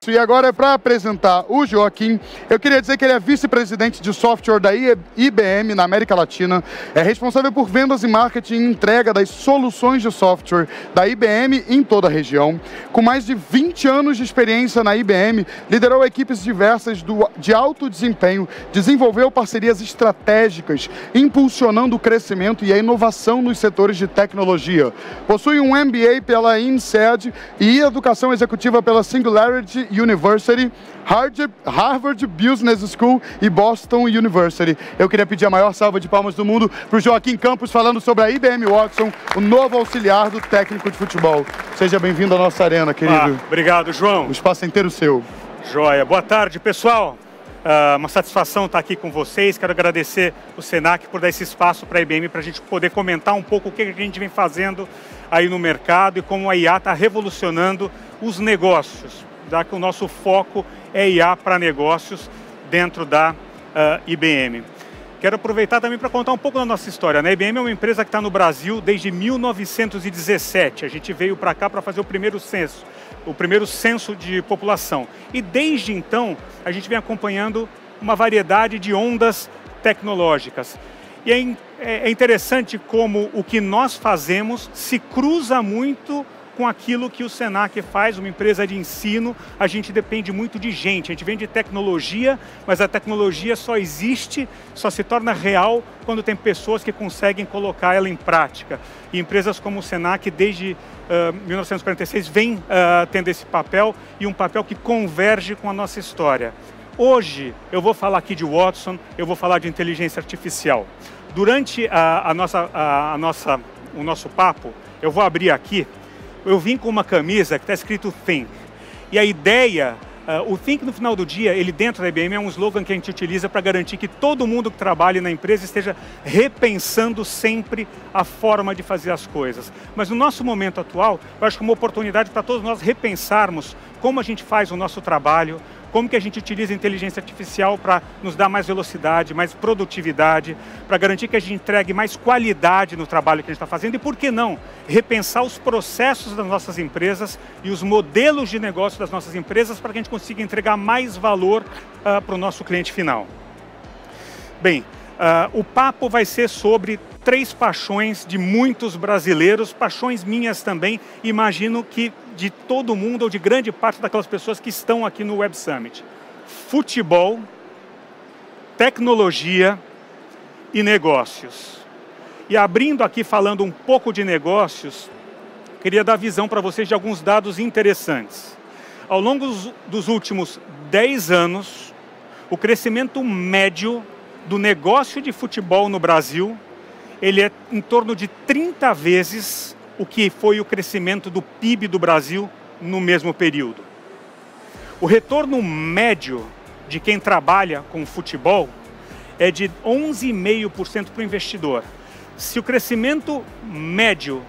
E agora, para apresentar o Joaquim, eu queria dizer que ele é vice-presidente de software da IBM na América Latina, é responsável por vendas e marketing e entrega das soluções de software da IBM em toda a região. Com mais de 20 anos de experiência na IBM, liderou equipes diversas de alto desempenho, desenvolveu parcerias estratégicas, impulsionando o crescimento e a inovação nos setores de tecnologia. Possui um MBA pela INSEAD e educação executiva pela Singularity University, Harvard Business School e Boston University. Eu queria pedir a maior salva de palmas do mundo para o Joaquim Campos, falando sobre a IBM Watson, o novo auxiliar do técnico de futebol. Seja bem-vindo à nossa arena, querido. Obrigado, João. O espaço é inteiro seu. Joia. Boa tarde, pessoal. Uma satisfação estar aqui com vocês. Quero agradecer o Senac por dar esse espaço para a IBM, para a gente poder comentar um pouco o que a gente vem fazendo aí no mercado e como a IA está revolucionando os negócios, já que o nosso foco é IA para negócios dentro da IBM. Quero aproveitar também para contar um pouco da nossa história. A IBM é uma empresa que está no Brasil desde 1917. A gente veio para cá para fazer o primeiro censo de população. E desde então, a gente vem acompanhando uma variedade de ondas tecnológicas. E é interessante como o que nós fazemos se cruza muito com aquilo que o Senac faz, uma empresa de ensino. A gente depende muito de gente, a gente vende tecnologia, mas a tecnologia só existe, só se torna real quando tem pessoas que conseguem colocar ela em prática. E empresas como o Senac, desde 1946, vem tendo esse papel, e um papel que converge com a nossa história. Hoje, eu vou falar aqui de Watson, eu vou falar de inteligência artificial. Durante o nosso papo, eu vou abrir aqui. Eu vim com uma camisa que está escrito Think. E a ideia, o Think no final do dia, ele dentro da IBM é um slogan que a gente utiliza para garantir que todo mundo que trabalha na empresa esteja repensando sempre a forma de fazer as coisas. Mas no nosso momento atual, eu acho que é uma oportunidade para todos nós repensarmos como a gente faz o nosso trabalho, como que a gente utiliza a inteligência artificial para nos dar mais velocidade, mais produtividade, para garantir que a gente entregue mais qualidade no trabalho que a gente está fazendo e, por que não, repensar os processos das nossas empresas e os modelos de negócio das nossas empresas para que a gente consiga entregar mais valor para o nosso cliente final. Bem, o papo vai ser sobre 3 paixões de muitos brasileiros, paixões minhas também, imagino que de todo mundo ou de grande parte daquelas pessoas que estão aqui no Web Summit. Futebol, tecnologia e negócios. E abrindo aqui falando um pouco de negócios, queria dar visão para vocês de alguns dados interessantes. Ao longo dos últimos 10 anos, o crescimento médio do negócio de futebol no Brasil, ele é em torno de 30 vezes o que foi o crescimento do PIB do Brasil no mesmo período. O retorno médio de quem trabalha com futebol é de 11,5% para o investidor. Se o crescimento médio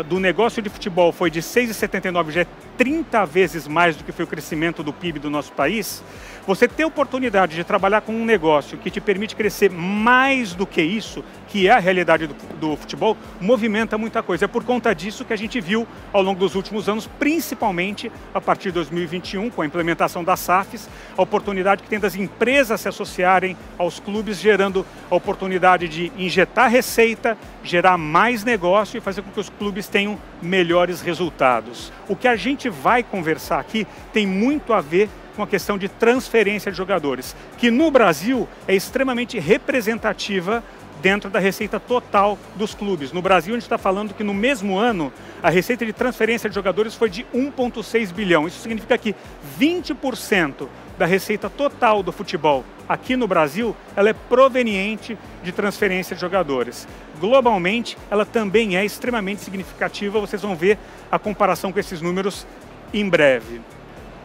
do negócio de futebol foi de 6,79, já é 30 vezes mais do que foi o crescimento do PIB do nosso país, você ter a oportunidade de trabalhar com um negócio que te permite crescer mais do que isso, que é a realidade do futebol, movimenta muita coisa. É por conta disso que a gente viu ao longo dos últimos anos, principalmente a partir de 2021, com a implementação das SAFs, a oportunidade que tem das empresas se associarem aos clubes, gerando a oportunidade de injetar receita, gerar mais negócio e fazer com que os clubes tenham melhores resultados. O que a gente vai conversar aqui tem muito a ver com a questão de transferência de jogadores, que no Brasil é extremamente representativa dentro da receita total dos clubes. No Brasil, a gente está falando que no mesmo ano, a receita de transferência de jogadores foi de 1,6 bilhão. Isso significa que 20% da receita total do futebol aqui no Brasil, ela é proveniente de transferência de jogadores. Globalmente, ela também é extremamente significativa. Vocês vão ver a comparação com esses números em breve.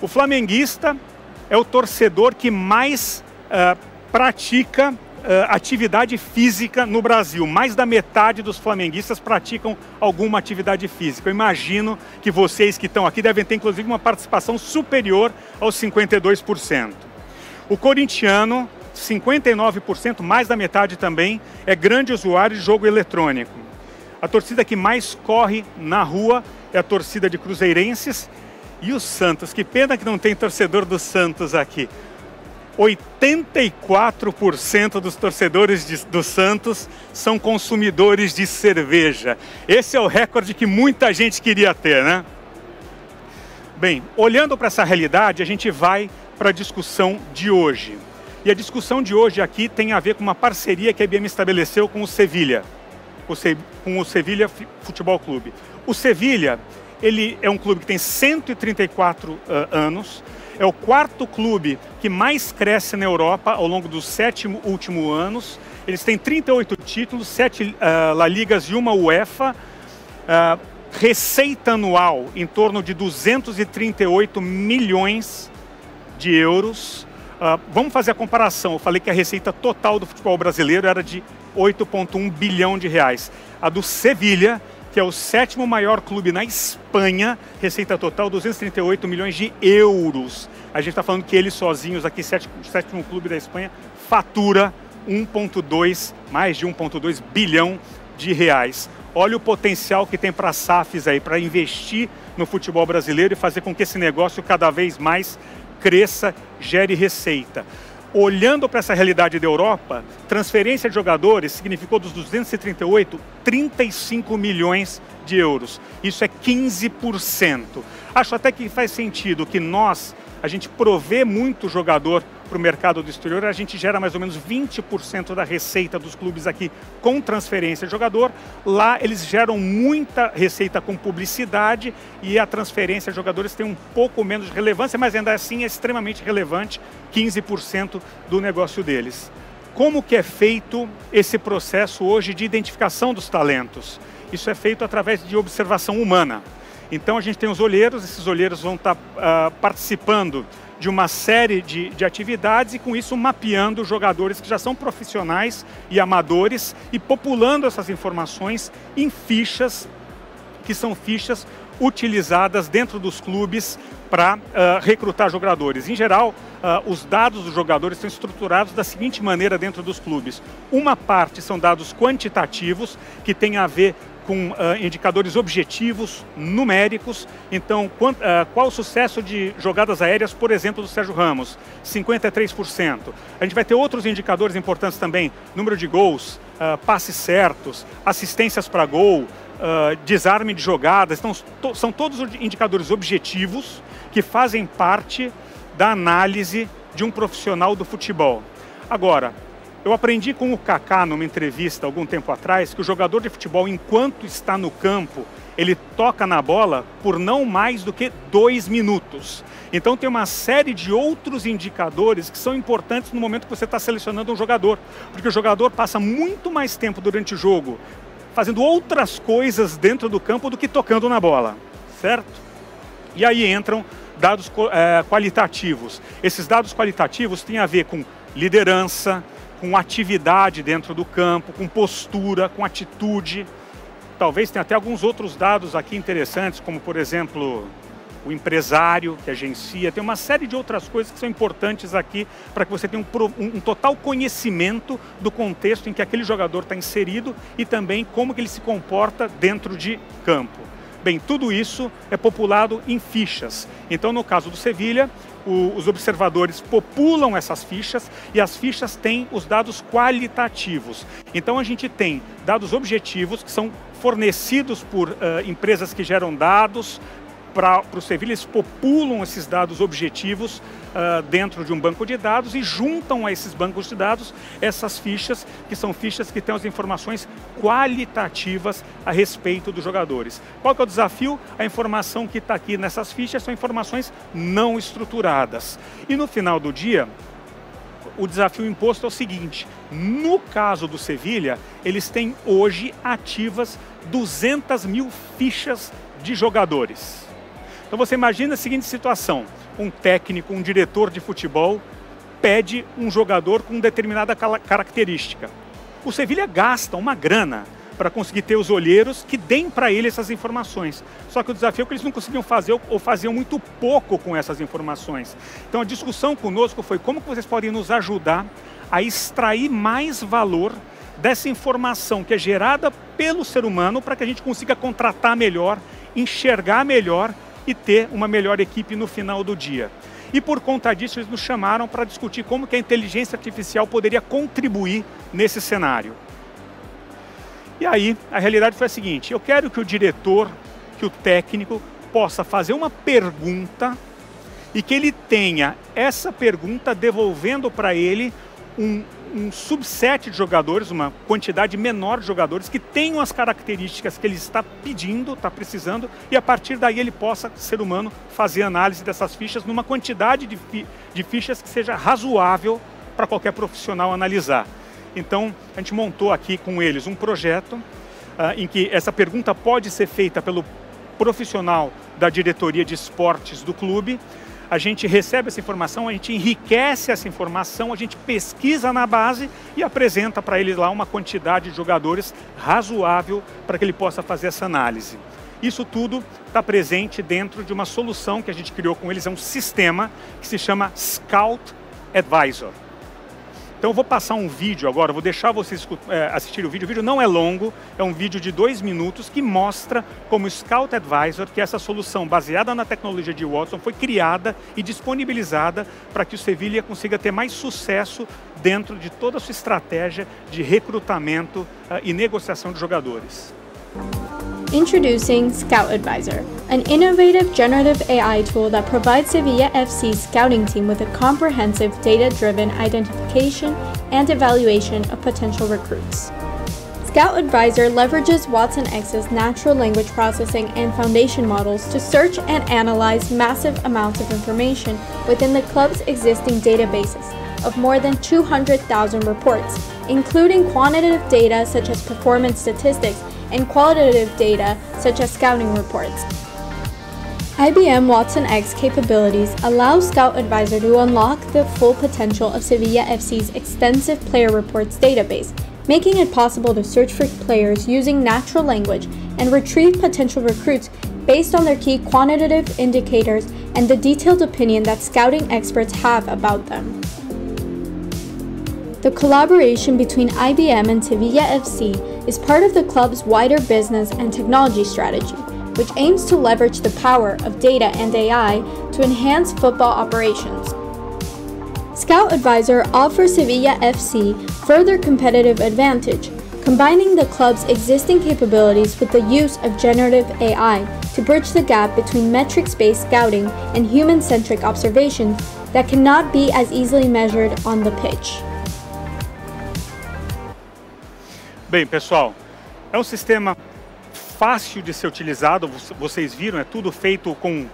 O flamenguista é o torcedor que mais pratica atividade física no Brasil. Mais da metade dos flamenguistas praticam alguma atividade física. Eu imagino que vocês que estão aqui devem ter, inclusive, uma participação superior aos 52%. O corintiano, 59%, mais da metade também, é grande usuário de jogo eletrônico. A torcida que mais corre na rua é a torcida de cruzeirenses, E o Santos, que pena que não tem torcedor do Santos aqui. 84% dos torcedores do Santos são consumidores de cerveja. Esse é o recorde que muita gente queria ter, né? Bem, olhando para essa realidade, a gente vai para a discussão de hoje. E a discussão de hoje aqui tem a ver com uma parceria que a IBM estabeleceu com o Sevilha, com o Sevilha Futebol Clube. O Sevilha, ele é um clube que tem 134 anos, é o quarto clube que mais cresce na Europa ao longo dos 7 últimos anos. Eles têm 38 títulos, 7 La Ligas e uma UEFA. Receita anual em torno de 238 milhões de euros. Vamos fazer a comparação. Eu falei que a receita total do futebol brasileiro era de 8,1 bilhão de reais. A do Sevilha, que é o 7º maior clube na Espanha, receita total 238 milhões de euros. A gente está falando que eles sozinhos aqui, o 7º clube da Espanha, fatura mais de 1,2 bilhão de reais. Olha o potencial que tem para a SAFs aí, para investir no futebol brasileiro e fazer com que esse negócio cada vez mais cresça, gere receita. Olhando para essa realidade da Europa, transferência de jogadores significou dos 238, 35 milhões de euros. Isso é 15%. Acho até que faz sentido que a gente provê muito jogador para o mercado do exterior, a gente gera mais ou menos 20% da receita dos clubes aqui com transferência de jogador. Lá eles geram muita receita com publicidade e a transferência de jogadores tem um pouco menos de relevância, mas ainda assim é extremamente relevante, 15% do negócio deles. Como que é feito esse processo hoje de identificação dos talentos? Isso é feito através de observação humana. Então a gente tem os olheiros, esses olheiros vão estar participando de uma série de atividades e com isso mapeando jogadores que já são profissionais e amadores e populando essas informações em fichas, que são fichas utilizadas dentro dos clubes para recrutar jogadores. Em geral, os dados dos jogadores são estruturados da seguinte maneira dentro dos clubes. Uma parte são dados quantitativos, que tem a ver com indicadores objetivos, numéricos. Então, qual o sucesso de jogadas aéreas, por exemplo, do Sérgio Ramos? 53%. A gente vai ter outros indicadores importantes também, número de gols, passes certos, assistências para gol, desarme de jogadas. Então, são todos indicadores objetivos que fazem parte da análise de um profissional do futebol. Agora, eu aprendi com o Kaká numa entrevista algum tempo atrás que o jogador de futebol, enquanto está no campo, ele toca na bola por não mais do que 2 minutos. Então tem uma série de outros indicadores que são importantes no momento que você está selecionando um jogador, porque o jogador passa muito mais tempo durante o jogo fazendo outras coisas dentro do campo do que tocando na bola, certo? E aí entram dados qualitativos. Esses dados qualitativos têm a ver com liderança, com atividade dentro do campo, com postura, com atitude. Talvez tenha até alguns outros dados aqui interessantes, como, por exemplo, o empresário que agencia. Tem uma série de outras coisas que são importantes aqui para que você tenha um total conhecimento do contexto em que aquele jogador está inserido e também como que ele se comporta dentro de campo. Bem, tudo isso é populado em fichas. Então, no caso do Sevilha, os observadores populam essas fichas e as fichas têm os dados qualitativos. Então a gente tem dados objetivos que são fornecidos por empresas que geram dados para o Sevilha. Eles populam esses dados objetivos dentro de um banco de dados e juntam a esses bancos de dados essas fichas, que são fichas que têm as informações qualitativas a respeito dos jogadores. Qual que é o desafio? A informação que está aqui nessas fichas são informações não estruturadas. E no final do dia, o desafio imposto é o seguinte: no caso do Sevilha, eles têm hoje ativas 200 mil fichas de jogadores. Então você imagina a seguinte situação: um técnico, um diretor de futebol pede um jogador com determinada característica. O Sevilha gasta uma grana para conseguir ter os olheiros que deem para ele essas informações. Só que o desafio é que eles não conseguiam fazer ou faziam muito pouco com essas informações. Então a discussão conosco foi como que vocês podem nos ajudar a extrair mais valor dessa informação que é gerada pelo ser humano para que a gente consiga contratar melhor, enxergar melhor e ter uma melhor equipe no final do dia. E por conta disso eles nos chamaram para discutir como que a inteligência artificial poderia contribuir nesse cenário. E aí a realidade foi a seguinte: eu quero que o diretor, que o técnico possa fazer uma pergunta e que ele tenha essa pergunta devolvendo para ele um subset de jogadores, uma quantidade menor de jogadores que tenham as características que ele está pedindo, está precisando, e a partir daí ele possa, ser humano, fazer análise dessas fichas numa quantidade de fichas que seja razoável para qualquer profissional analisar. Então, a gente montou aqui com eles um projeto em que essa pergunta pode ser feita pelo profissional da diretoria de esportes do clube. A gente recebe essa informação, a gente enriquece essa informação, a gente pesquisa na base e apresenta para ele lá uma quantidade de jogadores razoável para que ele possa fazer essa análise. Isso tudo está presente dentro de uma solução que a gente criou com eles, é um sistema que se chama Scout Advisor. Então eu vou passar um vídeo agora, vou deixar vocês assistirem o vídeo. O vídeo não é longo, é um vídeo de 2 minutos que mostra como o Scout Advisor, que é essa solução baseada na tecnologia de Watson, foi criada e disponibilizada para que o Sevilla consiga ter mais sucesso dentro de toda a sua estratégia de recrutamento e negociação de jogadores. Introducing Scout Advisor, an innovative generative AI tool that provides Sevilla FC's scouting team with a comprehensive data-driven identification and evaluation of potential recruits. Scout Advisor leverages Watson X's natural language processing and foundation models to search and analyze massive amounts of information within the club's existing databases of more than 200,000 reports, including quantitative data such as performance statistics and qualitative data such as scouting reports. IBM Watson X capabilities allow Scout Advisor to unlock the full potential of Sevilla FC's extensive player reports database, making it possible to search for players using natural language and retrieve potential recruits based on their key quantitative indicators and the detailed opinion that scouting experts have about them. The collaboration between IBM and Sevilla FC is part of the club's wider business and technology strategy, which aims to leverage the power of data and AI to enhance football operations. Scout Advisor offers Sevilla FC further competitive advantage, combining the club's existing capabilities with the use of generative AI to bridge the gap between metrics-based scouting and human-centric observations that cannot be as easily measured on the pitch. Bem, pessoal, é um sistema fácil de ser utilizado, vocês viram, é tudo feito com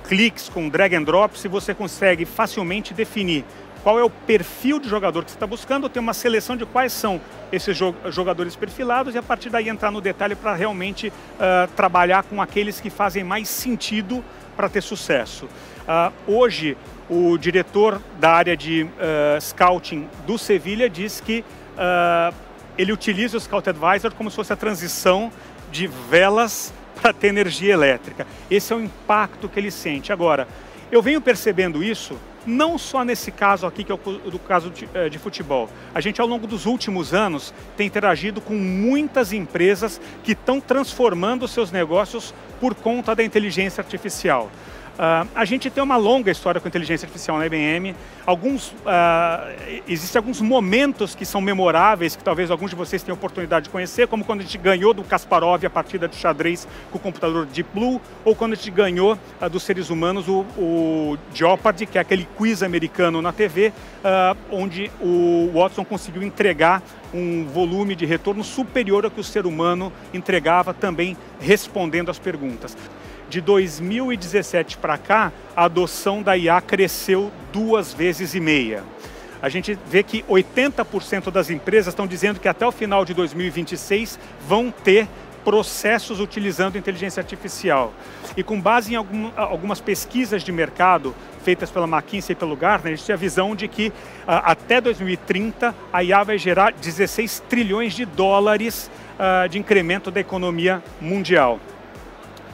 cliques, com drag and drops, e você consegue facilmente definir qual é o perfil de jogador que você está buscando, tem uma seleção de quais são esses jogadores perfilados e a partir daí entrar no detalhe para realmente trabalhar com aqueles que fazem mais sentido para ter sucesso. Hoje, o diretor da área de scouting do Sevilla diz que ele utiliza o Scout Advisor como se fosse a transição de velas para ter energia elétrica. Esse é o impacto que ele sente. Agora, eu venho percebendo isso não só nesse caso aqui, que é o do caso de futebol. A gente, ao longo dos últimos anos, tem interagido com muitas empresas que estão transformando seus negócios por conta da inteligência artificial. A gente tem uma longa história com inteligência artificial na IBM. Existem alguns momentos que são memoráveis, que talvez alguns de vocês tenham oportunidade de conhecer, como quando a gente ganhou do Kasparov a partida de xadrez com o computador Deep Blue, ou quando a gente ganhou dos seres humanos o Jeopardy, que é aquele quiz americano na TV, onde o Watson conseguiu entregar um volume de retorno superior ao que o ser humano entregava, também respondendo às perguntas. De 2017 para cá, a adoção da IA cresceu 2,5 vezes. A gente vê que 80% das empresas estão dizendo que até o final de 2026 vão ter processos utilizando inteligência artificial. E com base em algumas pesquisas de mercado feitas pela McKinsey e pelo Gartner, a gente tem a visão de que até 2030 a IA vai gerar 16 trilhões de dólares de incremento da economia mundial.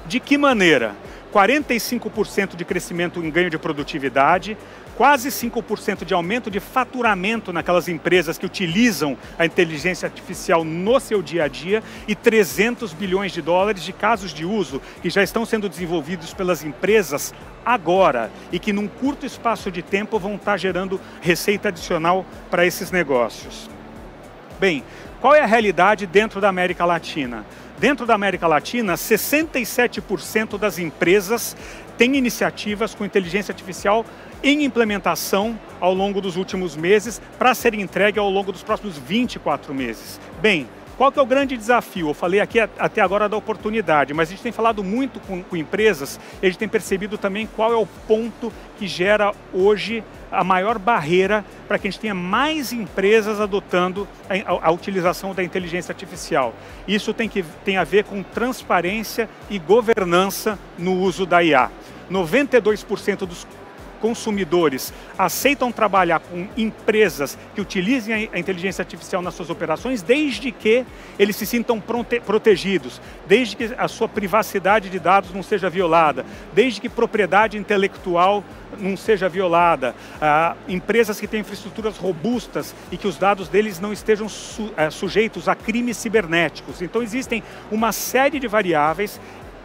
De que maneira? 45% de crescimento em ganho de produtividade, quase 5% de aumento de faturamento naquelas empresas que utilizam a inteligência artificial no seu dia a dia e 300 bilhões de dólares de casos de uso que já estão sendo desenvolvidos pelas empresas agora e que num curto espaço de tempo vão estar gerando receita adicional para esses negócios. Bem, qual é a realidade dentro da América Latina? Dentro da América Latina, 67% das empresas têm iniciativas com inteligência artificial em implementação ao longo dos últimos meses para serem entregue ao longo dos próximos 24 meses. Bem, qual que é o grande desafio? Eu falei aqui até agora da oportunidade, mas a gente tem falado muito com empresas e a gente tem percebido também qual é o ponto que gera hoje a maior barreira para que a gente tenha mais empresas adotando a utilização da inteligência artificial. Isso tem a ver com transparência e governança no uso da IA. 92% dos consumidores aceitam trabalhar com empresas que utilizem a inteligência artificial nas suas operações, desde que eles se sintam protegidos, desde que a sua privacidade de dados não seja violada, desde que propriedade intelectual não seja violada, empresas que têm infraestruturas robustas e que os dados deles não estejam sujeitos a crimes cibernéticos. Então existem uma série de variáveis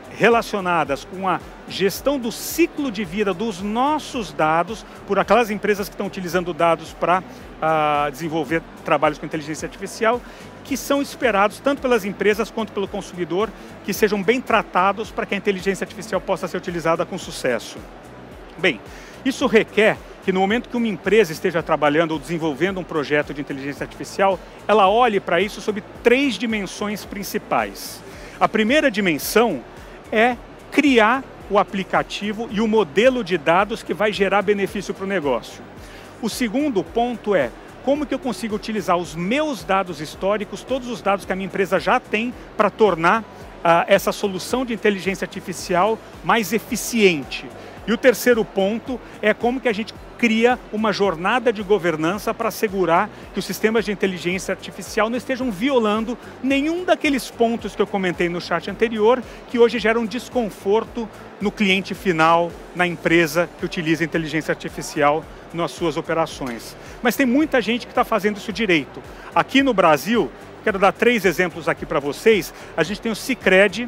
relacionadas com a gestão do ciclo de vida dos nossos dados por aquelas empresas que estão utilizando dados para desenvolver trabalhos com inteligência artificial, que são esperados tanto pelas empresas quanto pelo consumidor, que sejam bem tratados para que a inteligência artificial possa ser utilizada com sucesso. Bem, isso requer que no momento que uma empresa esteja trabalhando ou desenvolvendo um projeto de inteligência artificial, ela olhe para isso sob 3 dimensões principais. A primeira dimensão é criar o aplicativo e o modelo de dados que vai gerar benefício para o negócio. O segundo ponto é como que eu consigo utilizar os meus dados históricos, todos os dados que a minha empresa já tem, para tornar essa solução de inteligência artificial mais eficiente. E o terceiro ponto é como que a gente cria uma jornada de governança para assegurar que os sistemas de inteligência artificial não estejam violando nenhum daqueles pontos que eu comentei no chat anterior, que hoje geram desconforto no cliente final, na empresa que utiliza inteligência artificial nas suas operações. Mas tem muita gente que está fazendo isso direito. Aqui no Brasil, quero dar 3 exemplos aqui para vocês. A gente tem o Sicredi,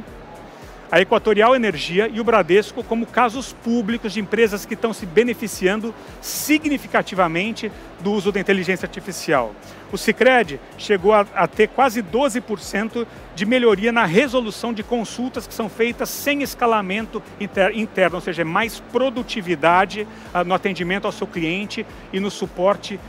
a Equatorial Energia e o Bradesco como casos públicos de empresas que estão se beneficiando significativamente do uso da inteligência artificial. O Sicredi chegou a ter quase 12% de melhoria na resolução de consultas que são feitas sem escalamento interno, ou seja, mais produtividade no atendimento ao seu cliente e no suporte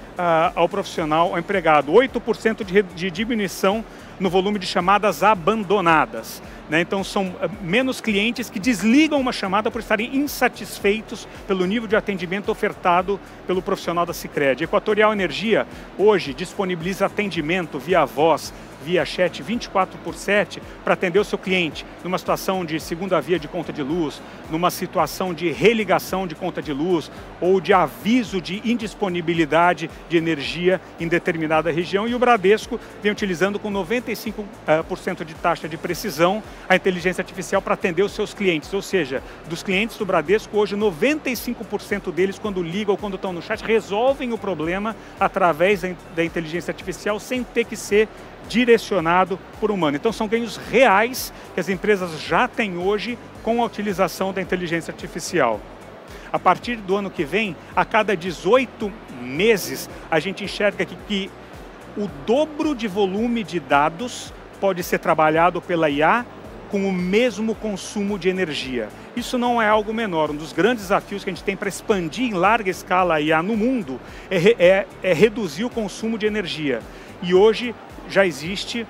ao profissional, ao empregado. 8% de diminuição no volume de chamadas abandonadas. Então são menos clientes que desligam uma chamada por estarem insatisfeitos pelo nível de atendimento ofertado pelo profissional da Sicredi. Equatorial Energia hoje disponibiliza atendimento via voz, via chat 24/7 para atender o seu cliente numa situação de segunda via de conta de luz, numa situação de religação de conta de luz ou de aviso de indisponibilidade de energia em determinada região. E o Bradesco vem utilizando com 95% de taxa de precisão a inteligência artificial para atender os seus clientes. Ou seja, dos clientes do Bradesco, hoje 95% deles, quando ligam ou quando estão no chat, resolvem o problema através da inteligência artificial sem ter que ser direcionado por humano. Então são ganhos reais que as empresas já têm hoje com a utilização da inteligência artificial. A partir do ano que vem, a cada 18 meses, a gente enxerga que o dobro de volume de dados pode ser trabalhado pela IA com o mesmo consumo de energia. Isso não é algo menor. Um dos grandes desafios que a gente tem para expandir em larga escala a IA no mundo é reduzir o consumo de energia. E hoje já existe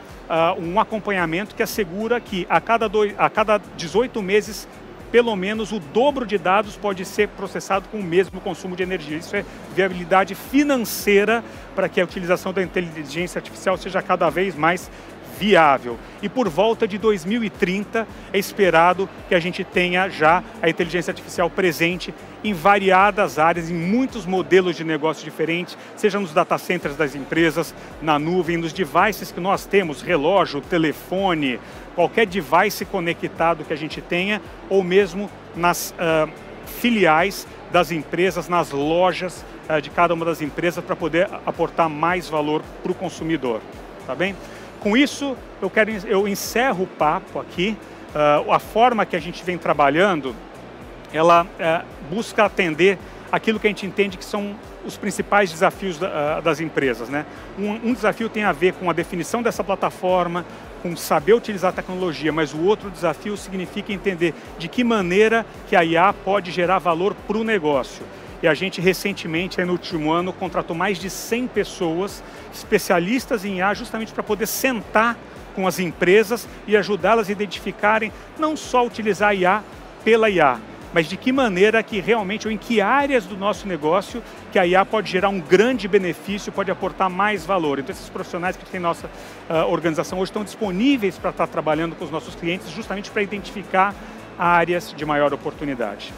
um acompanhamento que assegura que a cada 18 meses, pelo menos o dobro de dados pode ser processado com o mesmo consumo de energia. Isso é viabilidade financeira para que a utilização da inteligência artificial seja cada vez mais viável. E por volta de 2030 é esperado que a gente tenha já a inteligência artificial presente em variadas áreas, em muitos modelos de negócio diferentes, seja nos data centers das empresas, na nuvem, nos devices que nós temos, relógio, telefone, qualquer device conectado que a gente tenha, ou mesmo nas filiais das empresas, nas lojas de cada uma das empresas, para poder aportar mais valor para o consumidor, tá bem? Com isso, eu encerro o papo aqui. A forma que a gente vem trabalhando, ela busca atender aquilo que a gente entende que são os principais desafios das empresas, né? Um desafio tem a ver com a definição dessa plataforma, com saber utilizar a tecnologia, mas o outro desafio significa entender de que maneira que a IA pode gerar valor para o negócio. E a gente recentemente, no último ano, contratou mais de 100 pessoas, especialistas em IA, justamente para poder sentar com as empresas e ajudá-las a identificarem não só utilizar a IA pela IA, mas de que maneira que realmente, ou em que áreas do nosso negócio que a IA pode gerar um grande benefício, pode aportar mais valor. Então esses profissionais que tem nossa organização hoje estão disponíveis para estar trabalhando com os nossos clientes justamente para identificar áreas de maior oportunidade.